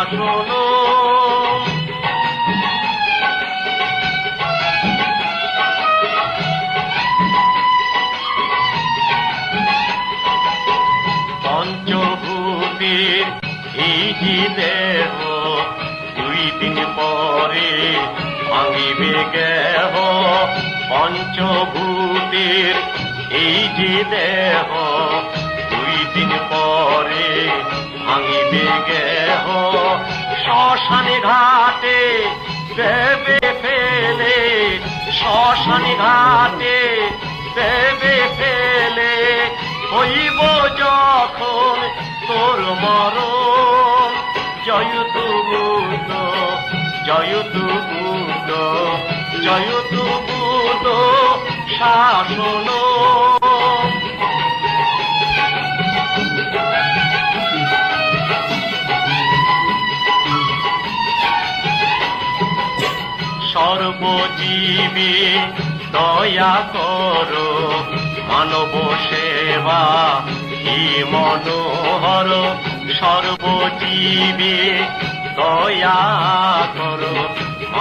শাসন পঞ্চভূতের এই যে দেহ দুই দিন পরে ভাঙিবে গেহ পঞ্চভূতের এই যে দেহ দুই দিন পরে ভাঙিবে গেহ শ্মশানে ঘাটে দেবে ফেলে শ্মশানে ঘাটে দেবে ফেলে হইব যখন তোর মরণ জয়তু বুদ্ধ জয়তু বুদ্ধ জয়তু বুদ্ধ শাসন সর্বজীবে দয়া করো মানব সেবা কি মনোহর সর্বজীবে দয়া করো